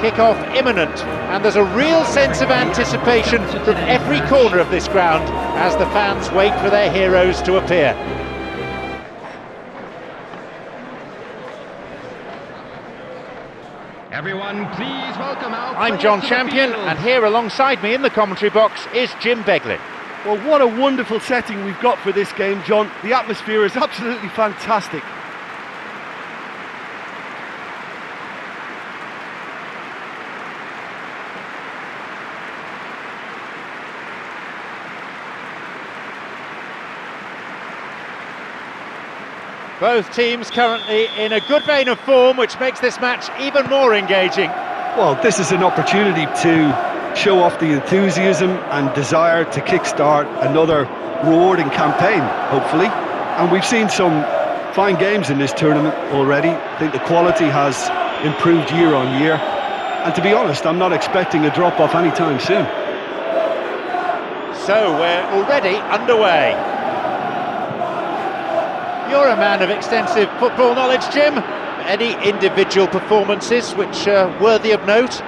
Kick-off imminent, and there's a real sense of anticipation from every corner of this ground as the fans wait for their heroes to appear. Everyone, please welcome our I'm John Champion, and here alongside me in the commentary box is Jim Beglin. Well, what a wonderful setting we've got for this game, John. The atmosphere is absolutely fantastic. Both teams currently in a good vein of form, which makes this match even more engaging. Well, this is an opportunity to show off the enthusiasm and desire to kickstart another rewarding campaign, hopefully. And we've seen some fine games in this tournament already. I think the quality has improved year on year. And to be honest, I'm not expecting a drop-off anytime soon. So we're already underway. You're a man of extensive football knowledge, Jim. Any individual performances which are worthy of note?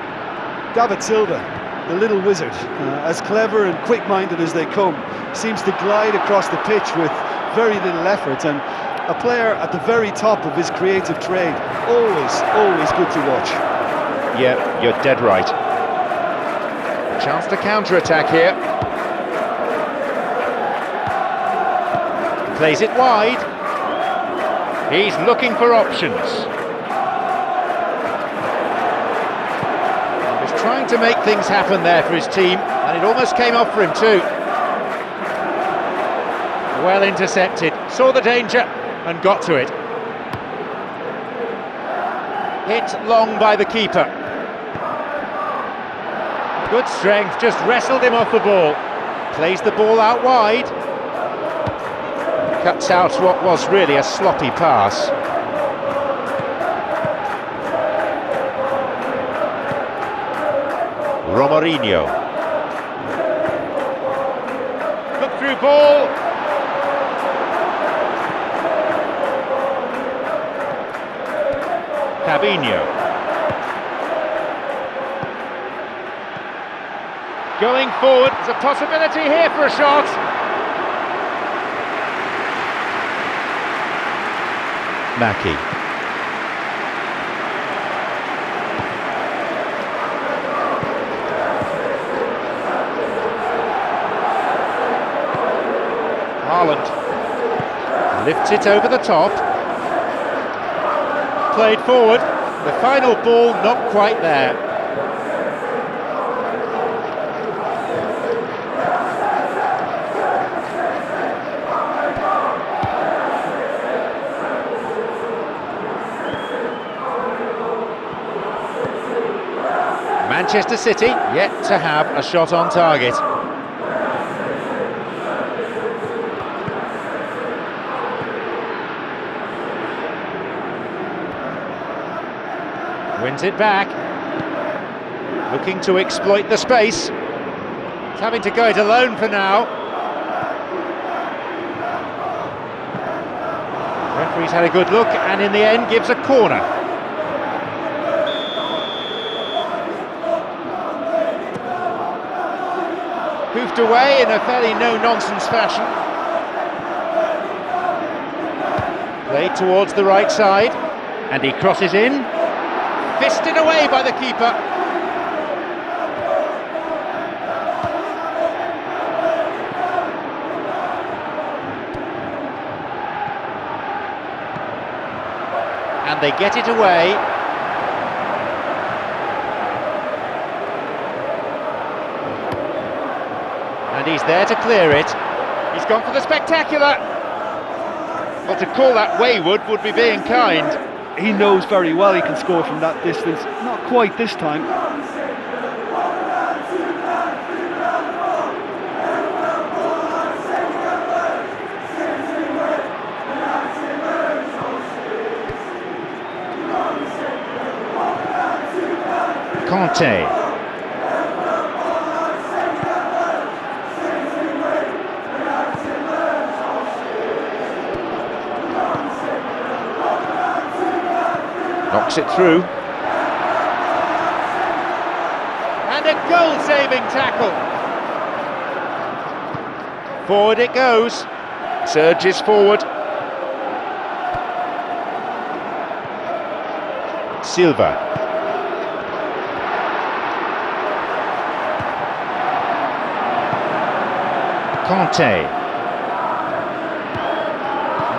David Silva, the little wizard, as clever and quick-minded as they come, seems to glide across the pitch with very little effort, and a player at the very top of his creative trade. Always good to watch. Yeah, you're dead right. A chance to counter-attack here. Plays it wide. He's looking for options. He's trying to make things happen there for his team, and it almost came off for him too. Well intercepted, saw the danger and got to it. Hit long by the keeper. Good strength, just wrestled him off the ball. Plays the ball out wide. Cuts out what was really a sloppy pass. Romarinho. Look through ball. Fabinho. Going forward, there's a possibility here for a shot. Mackie. Haaland lifts it over the top. Played forward. The final ball not quite there. Manchester City yet to have a shot on target. Wins it back. Looking to exploit the space. He's having to go it alone for now. Referee's had a good look and in the end gives a corner. Hoofed away in a fairly no-nonsense fashion. Played towards the right side, and he crosses in. Fisted away by the keeper. And they get it away. And he's there to clear it. He's gone for the spectacular. Well, to call that wayward would be being kind. He knows very well he can score from that distance. Not quite this time. Conte. Knocks it through. Goal-saving tackle. Forward it goes. Surges forward. Silva. Conte.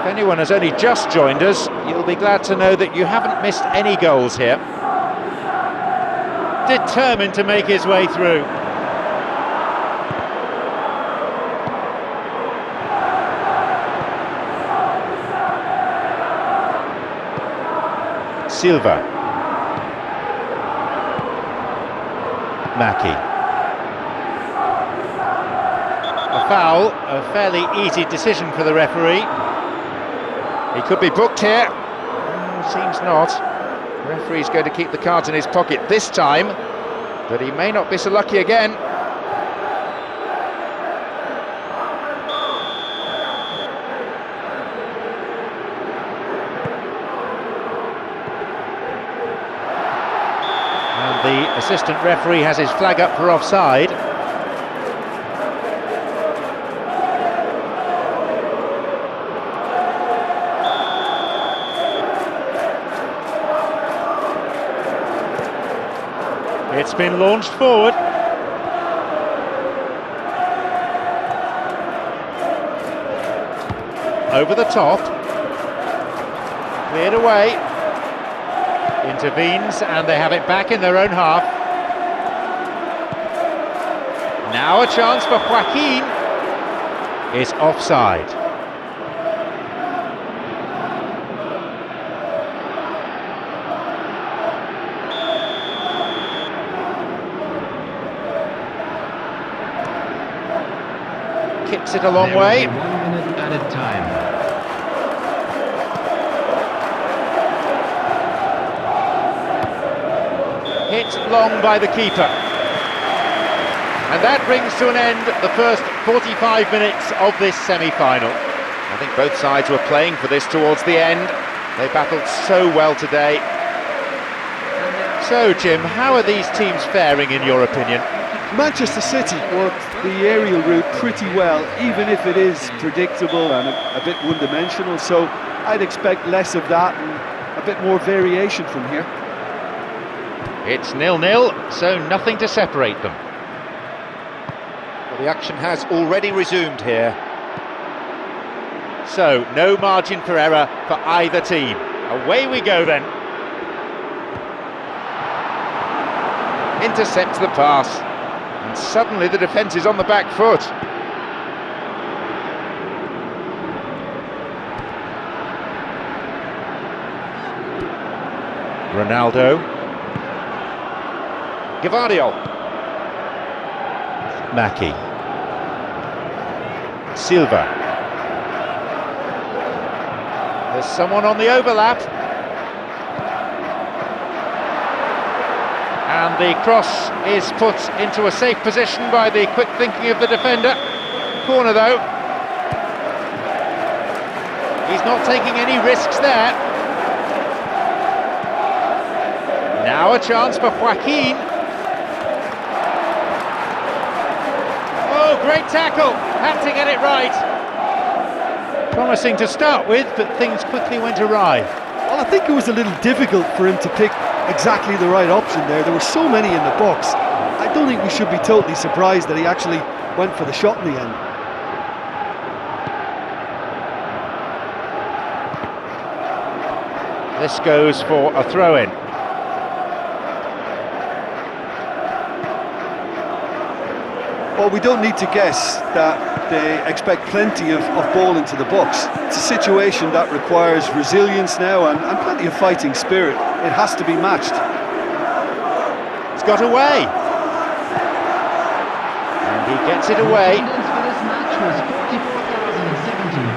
If anyone has only just joined us, you'll be glad to know that you haven't missed any goals here. Determined to make his way through. Silva. Mackie. A foul, a fairly easy decision for the referee. He could be booked here. Seems not. The referee's going to keep the cards in his pocket this time, but he may not be so lucky again. And the assistant referee has his flag up for offside. It's been launched forward. Over the top. Cleared away. Intervenes and they have it back in their own half. Now a chance for Joaquin. Is offside. Kicks it a long way. 1 minute added time. Hit long by the keeper. And that brings to an end the first 45 minutes of this semi-final. I think both sides were playing for this towards the end. They battled so well today. So, Jim, how are these teams faring in your opinion? Manchester City worked the aerial route pretty well, even if it is predictable and a bit one-dimensional, so I'd expect less of that and a bit more variation from here. It's 0-0, so nothing to separate them. Well, the action has already resumed here. So, no margin for error for either team. Away we go then. Intercepts the pass. And suddenly the defence is on the back foot. Ronaldo. Gavardio. Mackie. Silva. There's someone on the overlap. And the cross is put into a safe position by the quick thinking of the defender. Corner though. He's not taking any risks there. Now a chance for Joaquin. Oh, great tackle. Had to get it right. Promising to start with, but things quickly went awry. Well, I think it was a little difficult for him to pick exactly the right option there. There were so many in the box. I don't think we should be totally surprised that he actually went for the shot in the end. This goes for a throw-in. Well, we don't need to guess that they expect plenty of ball into the box. It's a situation that requires resilience now and plenty of fighting spirit. It has to be matched. It's got away. And he gets it away. Attendance for this match was 44,070.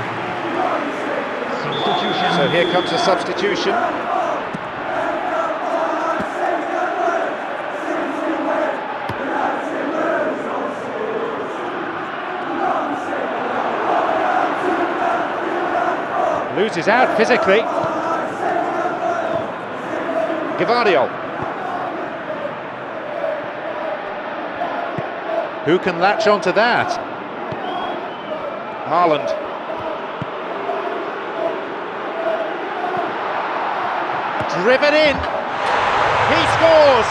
Substitution. So here comes a substitution. Loses out physically. Gavardio. Who can latch onto that? Haaland. Driven in. He scores!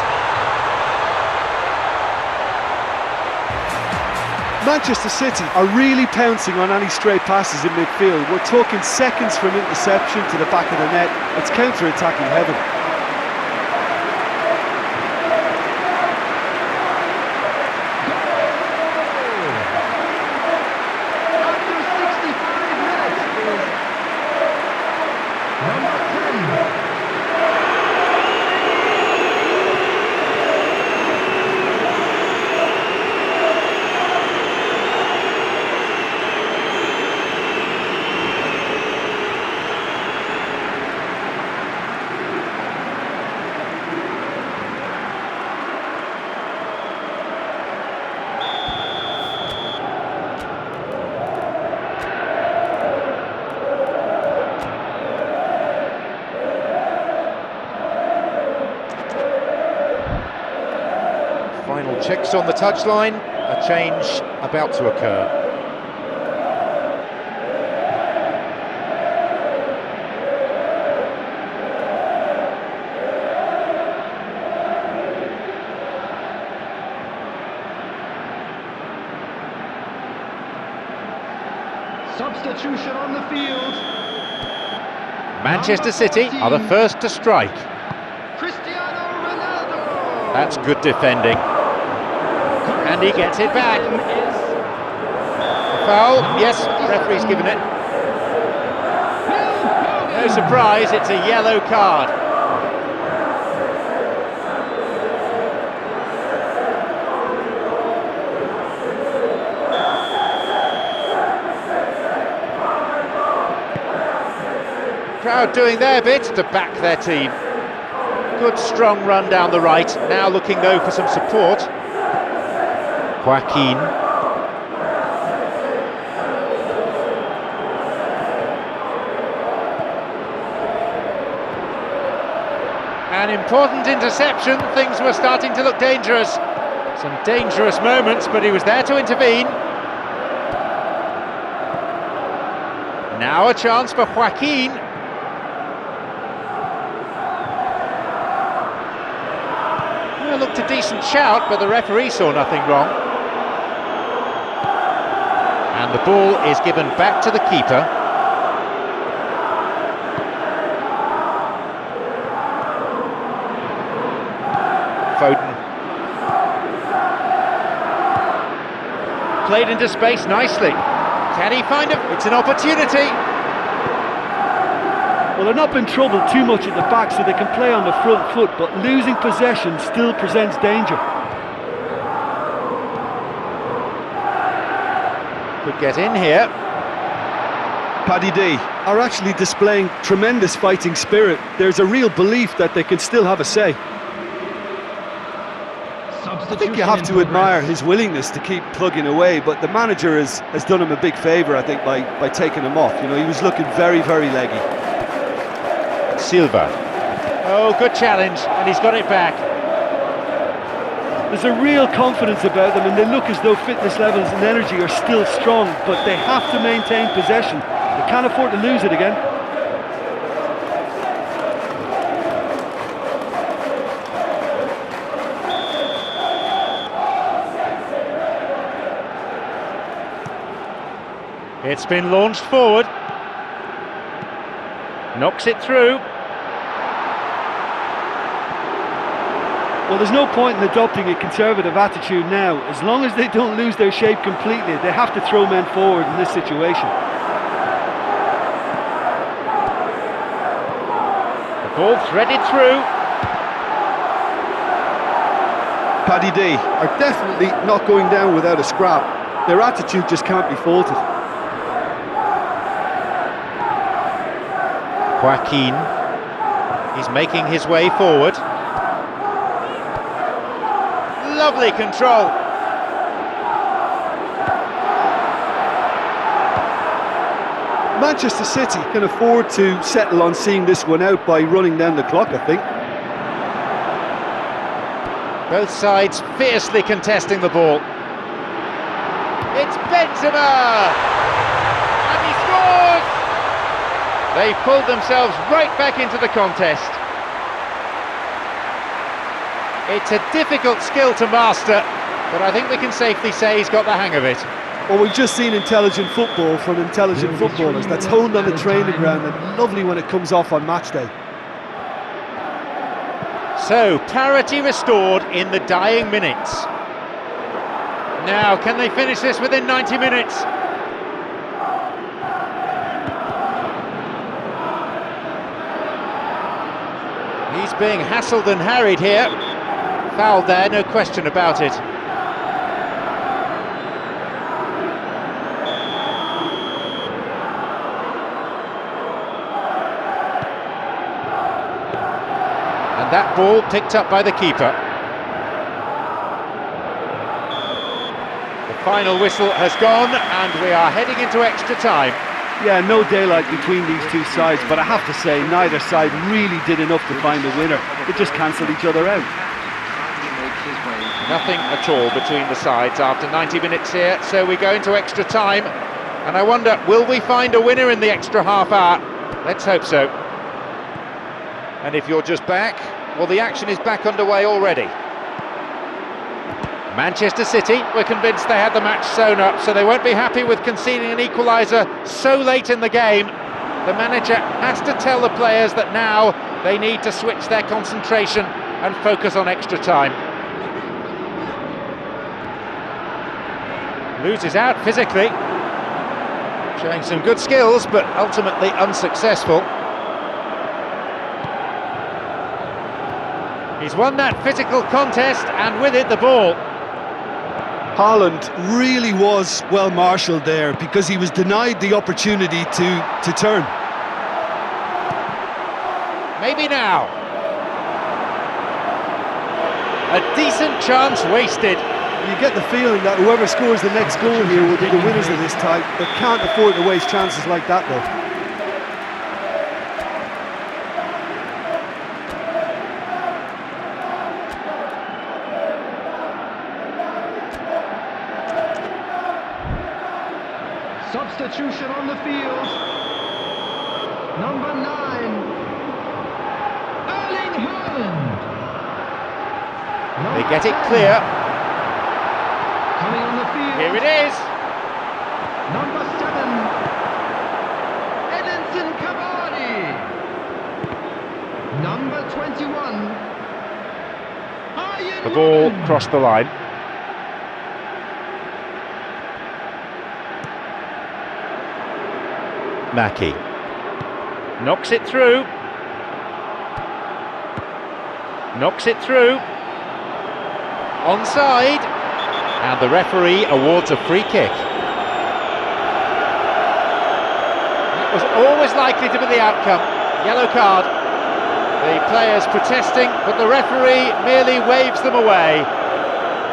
Manchester City are really pouncing on any stray passes in midfield. We're talking seconds from interception to the back of the net. It's counter-attacking heaven. After 65 minutes is number 10. Final checks on the touchline, a change about to occur. Substitution on the field. Manchester City are the first to strike. Cristiano Ronaldo. That's good defending. And he gets it back. Foul, yes, referee's given it. No surprise, it's a yellow card. Crowd doing their bit to back their team. Good strong run down the right, now looking though for some support. Joaquin. An important interception, things were starting to look dangerous. Some dangerous moments, but he was there to intervene. Now a chance for Joaquin. Well, looked a decent shout, but the referee saw nothing wrong. And the ball is given back to the keeper. Foden. Played into space nicely. Can he find it? It's an opportunity. Well, they're not been troubled too much at the back, so they can play on the front foot, but losing possession still presents danger. Could get in here. Paddy D are actually displaying tremendous fighting spirit. There's a real belief that they can still have a say. I think you have to admire his willingness to keep plugging away, but the manager has done him a big favour, I think, by taking him off. You know, he was looking very, very leggy. Silva. Oh, good challenge, and he's got it back. There's a real confidence about them, and they look as though fitness levels and energy are still strong, but they have to maintain possession. They can't afford to lose it again. It's been launched forward. Knocks it through. Well, there's no point in adopting a conservative attitude now. As long as they don't lose their shape completely, they have to throw men forward in this situation. The ball threaded through. Paddy D are definitely not going down without a scrap. Their attitude just can't be faulted. Joaquin. He's making his way forward. Lovely control. Manchester City can afford to settle on seeing this one out by running down the clock, I think. Both sides fiercely contesting the ball. Benzema! And he scores! They've pulled themselves right back into the contest. It's a difficult skill to master, but I think we can safely say he's got the hang of it. Well, we've just seen intelligent football from intelligent footballers. That's honed on the training ground and lovely when it comes off on match day. So, parity restored in the dying minutes. Now, can they finish this within 90 minutes? He's being hassled and harried here. Foul there, no question about it. And that ball picked up by the keeper. The final whistle has gone and we are heading into extra time. Yeah, no daylight between these two sides, but I have to say neither side really did enough to find a winner. They just cancelled each other out. Nothing at all between the sides after 90 minutes here, so we go into extra time. And I wonder, will we find a winner in the extra half hour? Let's hope so. And if you're just back, well, the action is back underway already. Manchester City were convinced they had the match sewn up, so they won't be happy with conceding an equaliser so late in the game. The manager has to tell the players that now they need to switch their concentration and focus on extra time. Loses out physically, showing some good skills, but ultimately unsuccessful. He's won that physical contest, and with it the ball. Haaland really was well marshalled there because he was denied the opportunity to turn. Maybe now. A decent chance wasted. You get the feeling that whoever scores the next goal here will be the winners of this tie. They can't afford to waste chances like that though. Substitution on the field. Number 9. Erling Haaland. They get it clear. Coming on the field. Here it is. Number 7. Edinson Cavani. Number 21. The ball crossed the line. Mackie knocks it through. Knocks it through. Onside. And the referee awards a free kick. That was always likely to be the outcome. Yellow card. The players protesting, but the referee merely waves them away.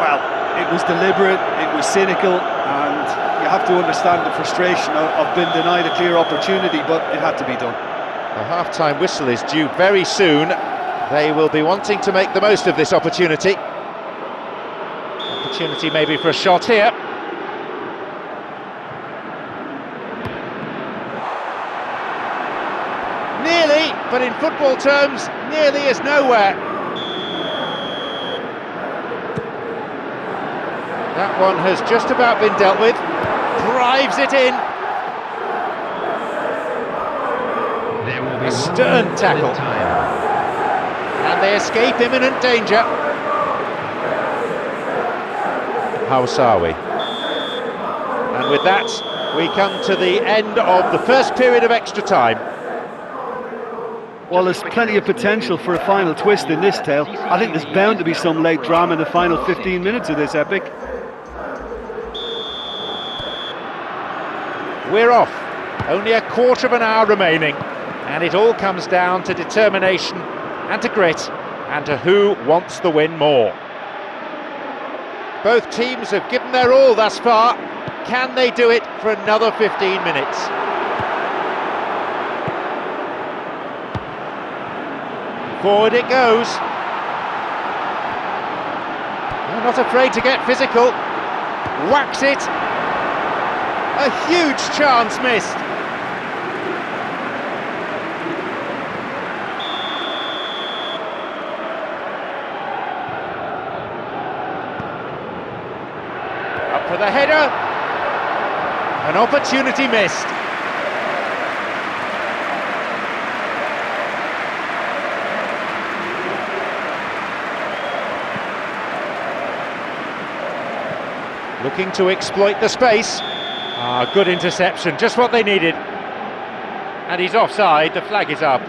Well, it was deliberate, it was cynical, and you have to understand the frustration of being denied a clear opportunity, but it had to be done. The half-time whistle is due very soon. They will be wanting to make the most of this opportunity. Opportunity maybe for a shot here. Nearly, but in football terms, nearly is nowhere. That one has just about been dealt with. Drives it in. There will be A stern tackle. And they escape imminent danger. Hausawi. And with that, we come to the end of the first period of extra time. Well, there's plenty of potential for a final twist in this tale. I think there's bound to be some late drama in the final 15 minutes of this epic. We're off. Only a quarter of an hour remaining. And it all comes down to determination and to grit and to who wants the win more. Both teams have given their all thus far. Can they do it for another 15 minutes? Forward it goes. They're not afraid to get physical. Whacks it. A huge chance missed. Up for the header. An opportunity missed. Looking to exploit the space. Good interception, just what they needed. And he's offside, the flag is up.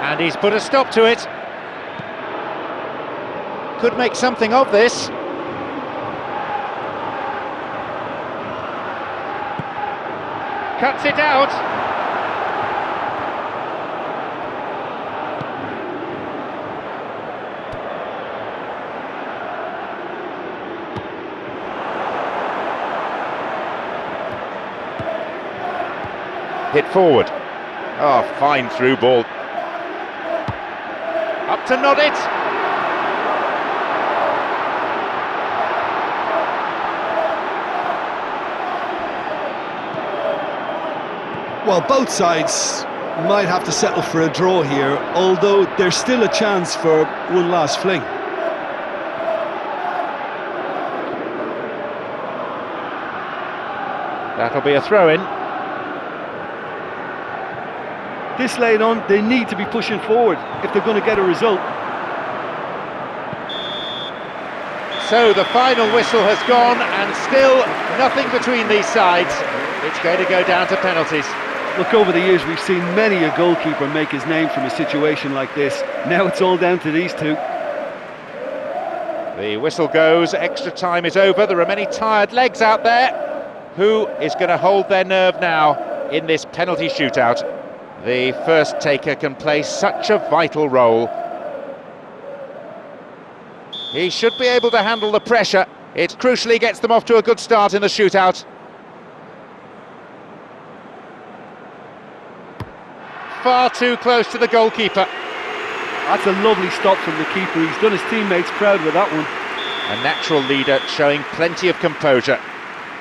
And he's put a stop to it. Could make something of this. Cuts it out. Hit forward. Oh, fine through ball. Up to nod it. Well, both sides might have to settle for a draw here, although there's still a chance for one last fling. That'll be a throw-in. This late on, they need to be pushing forward if they're going to get a result. So the final whistle has gone, and still nothing between these sides. It's going to go down to penalties. Look, over the years we've seen many a goalkeeper make his name from a situation like this. Now it's all down to these two. The whistle goes, extra time is over, there are many tired legs out there. Who is going to hold their nerve now in this penalty shootout? The first taker can play such a vital role. He should be able to handle the pressure. It crucially gets them off to a good start in the shootout. Far too close to the goalkeeper. That's a lovely stop from the keeper. He's done his teammates proud with that one. A natural leader showing plenty of composure.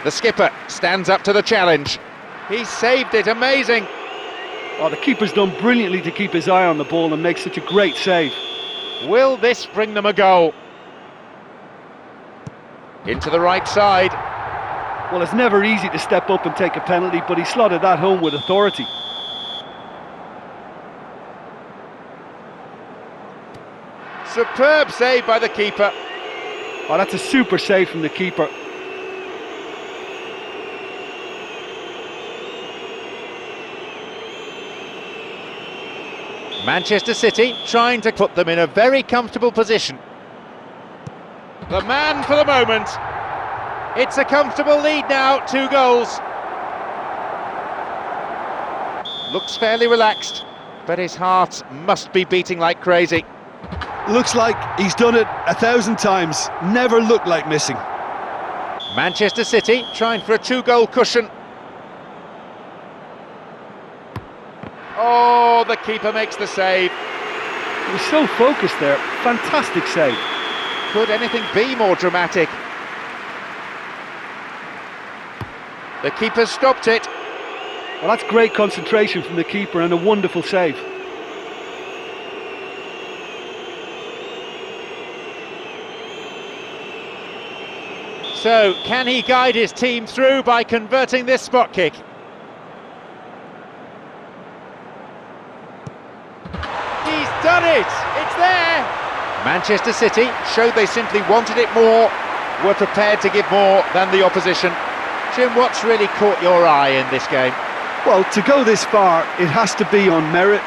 The skipper stands up to the challenge. He saved it, amazing. Oh, the keeper's done brilliantly to keep his eye on the ball and make such a great save. Will this bring them a goal? Into the right side. Well, it's never easy to step up and take a penalty, but he slotted that home with authority. Superb save by the keeper. Oh, that's a super save from the keeper. Manchester City trying to put them in a very comfortable position. The man for the moment. It's a comfortable lead now, 2 goals. Looks fairly relaxed, but his heart must be beating like crazy. Looks like he's done it 1,000 times. Never looked like missing. Manchester City trying for a 2-goal cushion. Oh, the keeper makes the save. He was so focused there. Fantastic save. Could anything be more dramatic? The keeper stopped it. Well, that's great concentration from the keeper and a wonderful save. So, can he guide his team through by converting this spot kick? He's done it! It's there! Manchester City showed they simply wanted it more, were prepared to give more than the opposition. Jim, what's really caught your eye in this game? Well, to go this far, it has to be on merit,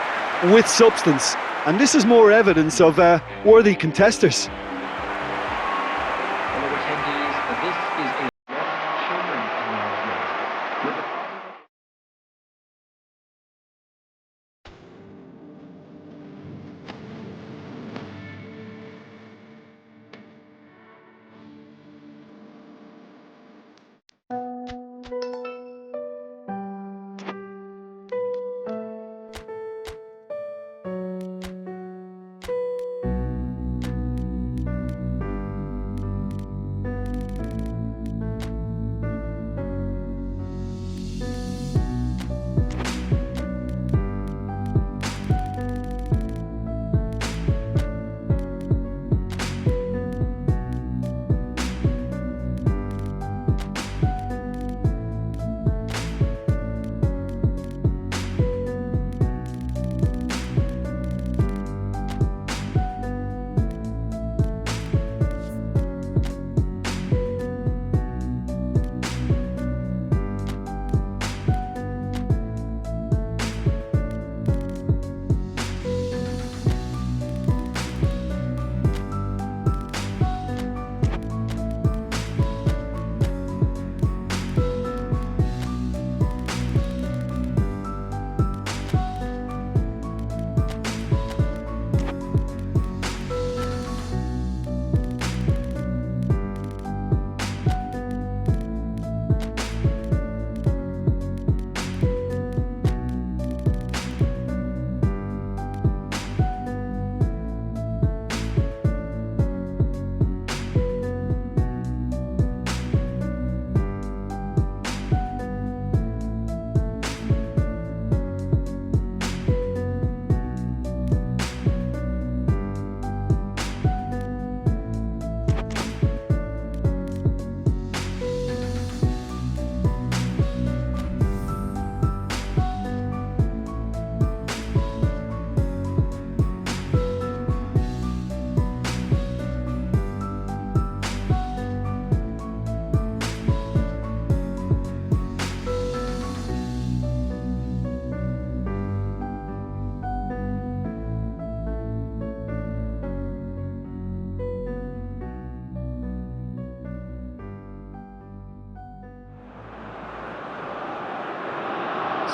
with substance. And this is more evidence of worthy contesters. Hello attendees, this is a children announcement. With the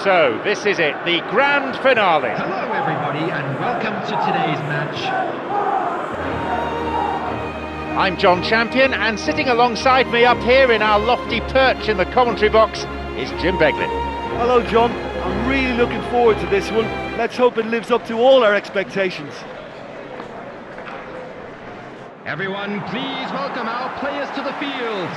So, this is it, the grand finale. Hello, everybody, and welcome to today's match. I'm John Champion, and sitting alongside me up here in our lofty perch in the commentary box is Jim Beglin. Hello, John. I'm really looking forward to this one. Let's hope it lives up to all our expectations. Everyone, please welcome our players to the field.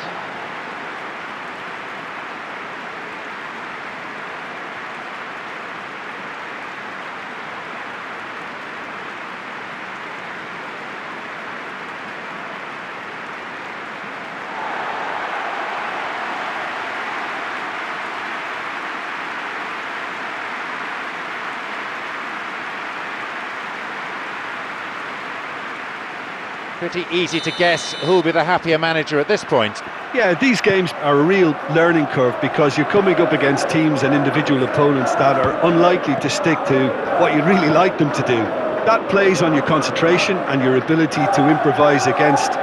Pretty easy to guess who'll be the happier manager at this point. Yeah, these games are a real learning curve because you're coming up against teams and individual opponents that are unlikely to stick to what you'd really like them to do. That plays on your concentration and your ability to improvise against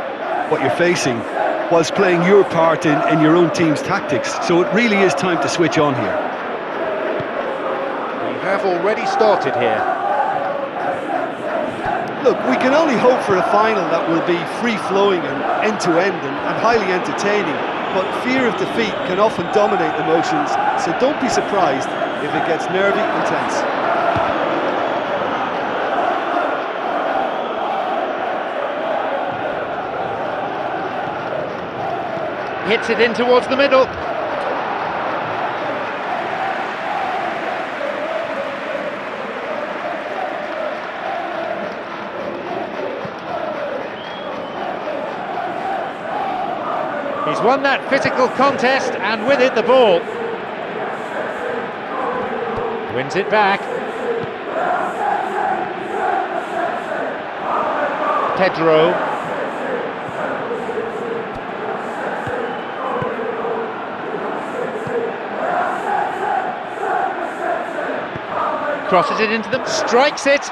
what you're facing whilst playing your part in your own team's tactics. So it really is time to switch on here. We have already started here. Look, we can only hope for a final that will be free-flowing and end-to-end and highly entertaining, but fear of defeat can often dominate emotions, so don't be surprised if it gets nervy and tense. Hits it in towards the middle. He's won that physical contest, and with it the ball. Wins it back. Pedro. Crosses it into them, strikes it.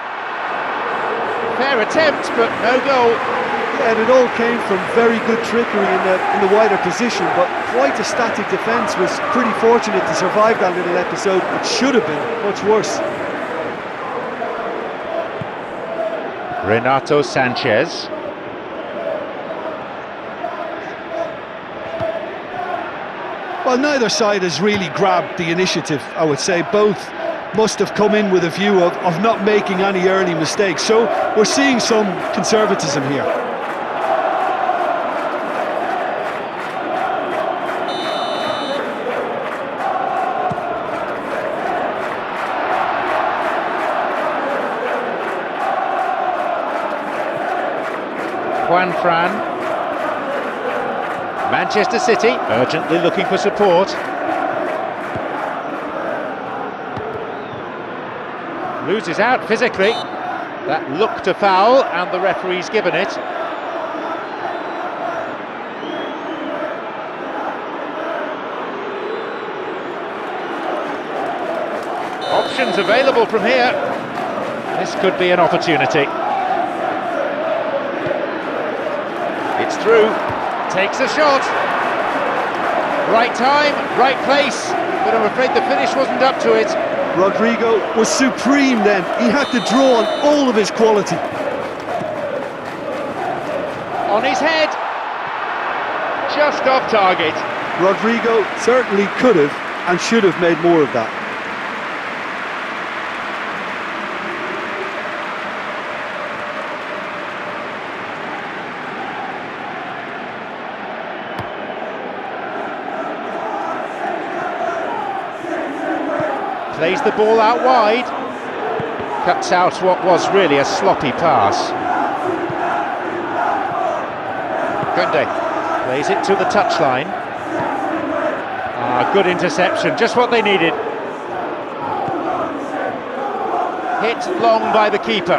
Fair attempt, but no goal. And it all came from very good trickery in the wider position, but quite a static defence. Was pretty fortunate to survive that little episode. It should have been much worse. Renato Sanchez. Well, neither side has really grabbed the initiative, I would say. Both must have come in with a view of not making any early mistakes. So we're seeing some conservatism here. Fran. Manchester City urgently looking for support. Loses out physically. That looked a foul, and the referee's given it. Options available from here. This could be an opportunity. It's through, takes a shot. Right time, right place, but I'm afraid the finish wasn't up to it. Rodrigo was supreme then. He had to draw on all of his quality. On his head, just off target. Rodrigo certainly could have and should have made more of that. Plays the ball out wide. Cuts out what was really a sloppy pass. Kunde plays it to the touchline. Good interception, just what they needed. Hit long by the keeper.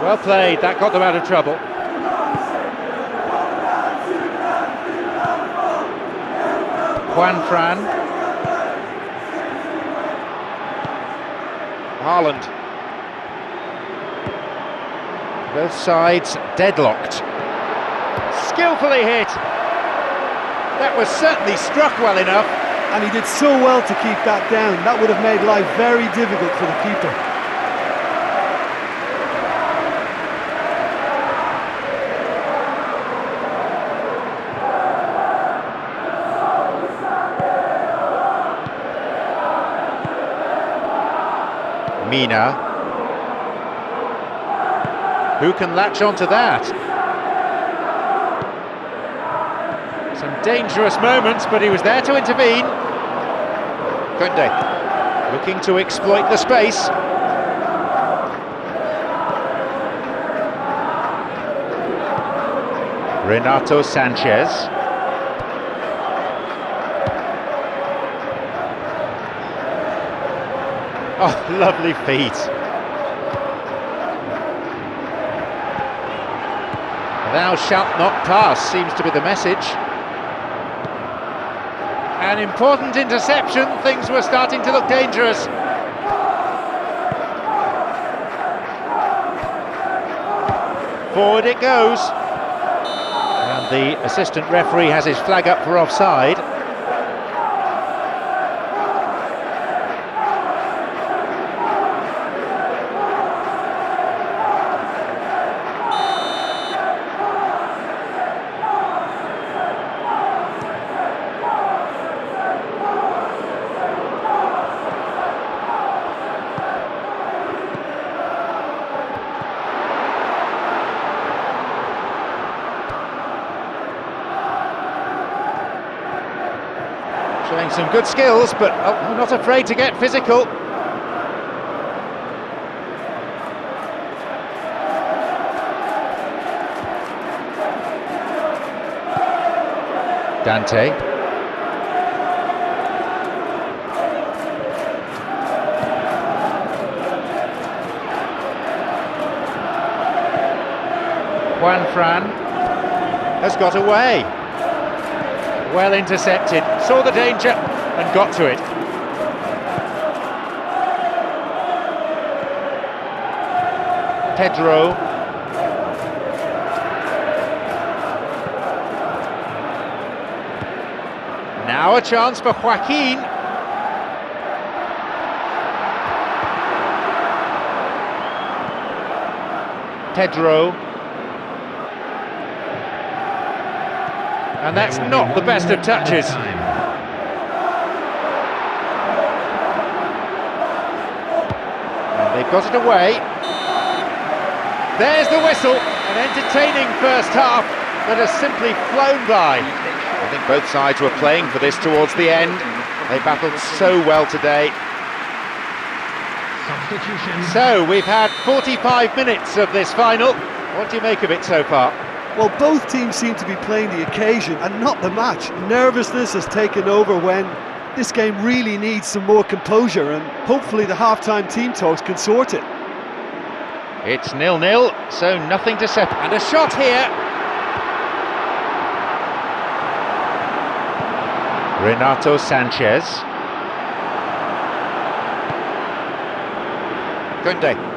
Well played, that got them out of trouble. Fran. Haaland. Both sides deadlocked. skillfully hit. That was certainly struck well enough. And he did so well to keep that down. That would have made life very difficult for the keeper. Mina. Who can latch onto that? Some dangerous moments, but he was there to intervene. Kunde, looking to exploit the space. Renato Sanchez. Oh, lovely feet. Thou shalt not pass seems to be the message. An important interception, things were starting to look dangerous. Forward it goes. And the assistant referee has his flag up for offside. Showing some good skills, but not afraid to get physical. Dante. Juan Fran has got away. Well intercepted, saw the danger and got to it. Pedro. Now a chance for Joaquin. Pedro. And that's not the best of touches. And they've got it away. There's the whistle. An entertaining first half that has simply flown by. I think both sides were playing for this towards the end. They battled so well today. Substitution. So we've had 45 minutes of this final. What do you make of it so far? Well, both teams seem to be playing the occasion and not the match. Nervousness has taken over when this game really needs some more composure, and hopefully the half-time team talks can sort it. It's 0-0, so nothing to separate. And a shot here. Renato Sanchez. Kunde.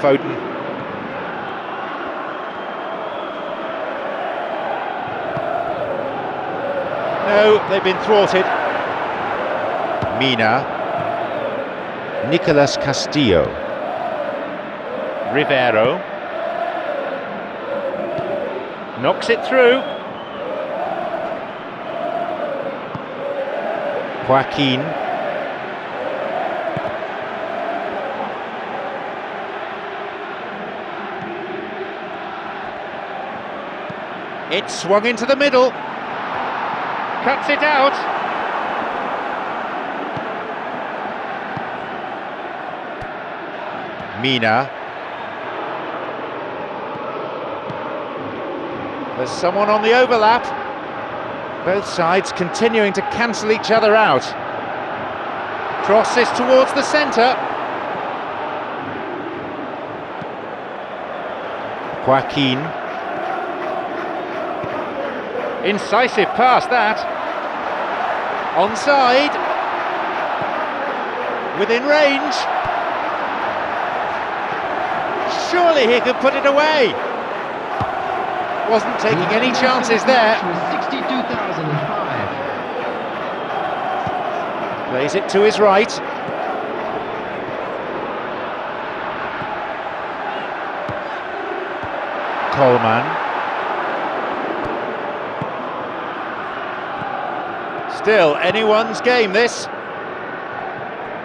Foden. No, they've been thwarted. Mina. Nicolas Castillo. Rivero. Knocks it through. Joaquin. It swung into the middle. Cuts it out. Mina. There's someone on the overlap. Both sides continuing to cancel each other out. Cross this towards the centre. Joaquin. Incisive pass that. Onside. Within range. Surely he could put it away. Wasn't taking any chances there. 62,005. Plays it to his right. Coleman. Still anyone's game, this.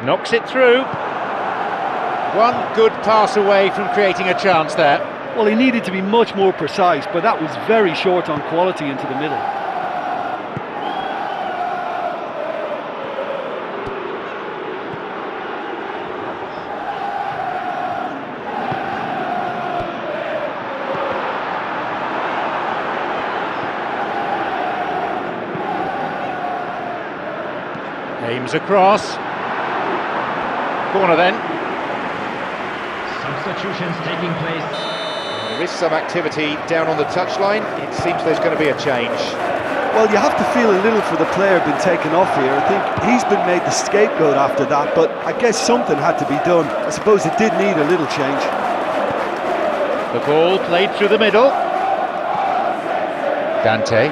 Knocks it through. One good pass away from creating a chance there. Well, he needed to be much more precise, but that was very short on quality into the middle. Aims across. Corner then. Substitutions taking place. There is some activity down on the touchline. It seems there's going to be a change. Well, you have to feel a little for the player being taken off here. I think he's been made the scapegoat after that, but I guess something had to be done. I suppose it did need a little change. The ball played through the middle. Dante.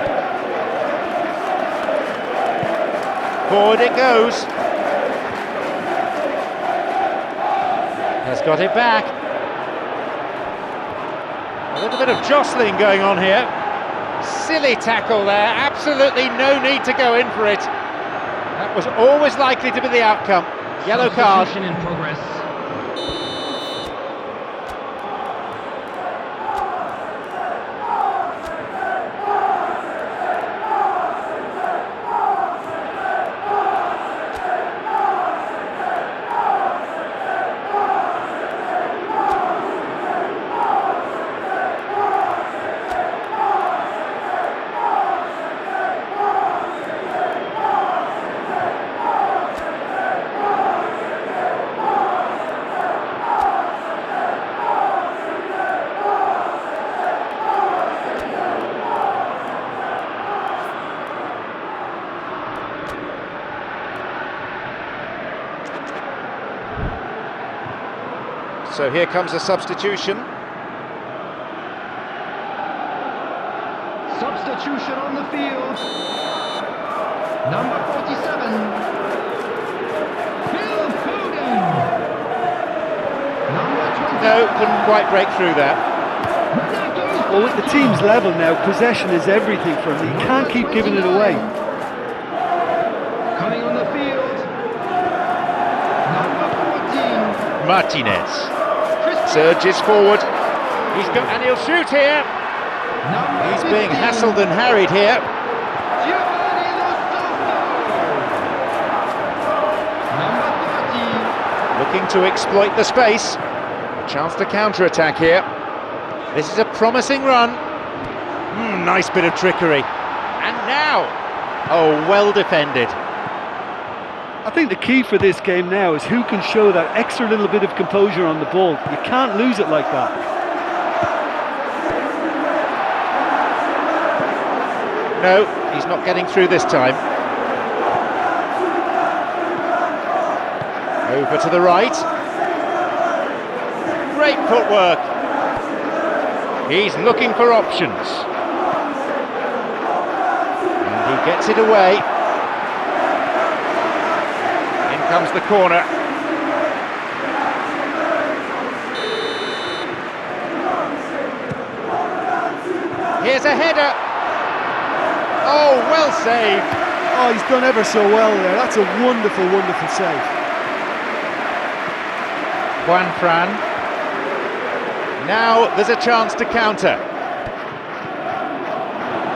Forward it goes. Has got it back. A little bit of jostling going on here. Silly tackle there, absolutely no need to go in for it. That was always likely to be the outcome. Yellow card. Substitution in progress. So here comes a substitution. Substitution on the field. Number 47. Phil Foden. Number 20. No, couldn't quite break through there. Well, with the team's level now, possession is everything for him. He can't keep giving it away. Coming on the field. Number 14. Martinez surges forward. He's got, and he'll shoot here. He's being hassled and harried here. Looking to exploit the space. A chance to counter-attack here. This is a promising run. Nice bit of trickery. And now, oh, well defended. I think the key for this game now is who can show that extra little bit of composure on the ball. You can't lose it like that. No, he's not getting through this time. Over to the right. Great footwork. He's looking for options. And he gets it away. In comes the corner. Here's a header. Oh, well saved. Oh, he's done ever so well there. That's a wonderful, wonderful save. Juan Fran. Now there's a chance to counter.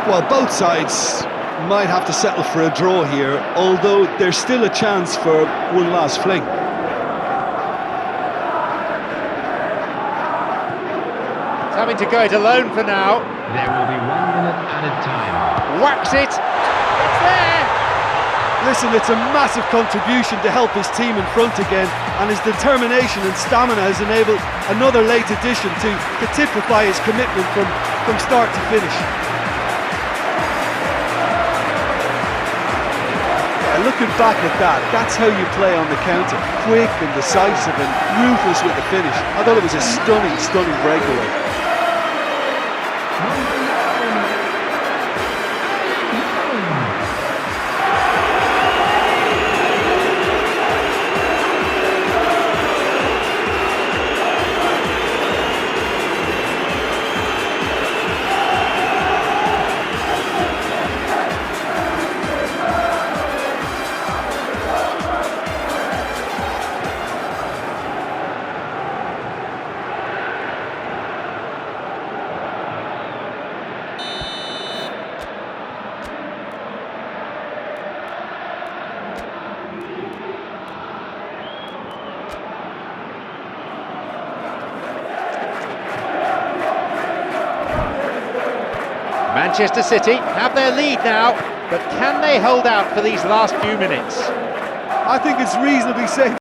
Well, both sides might have to settle for a draw here, although there's still a chance for one last fling. It's having to go it alone for now. There will be 1 minute added time. Whacks it. It's there. Listen, it's a massive contribution to help his team in front again, and his determination and stamina has enabled another late addition to typify his commitment from start to finish. Yeah, look looking back at that, that's how you play on the counter. Quick and decisive and ruthless with the finish. I thought it was a stunning, stunning breakaway. Manchester City have their lead now, but can they hold out for these last few minutes? I think it's reasonably safe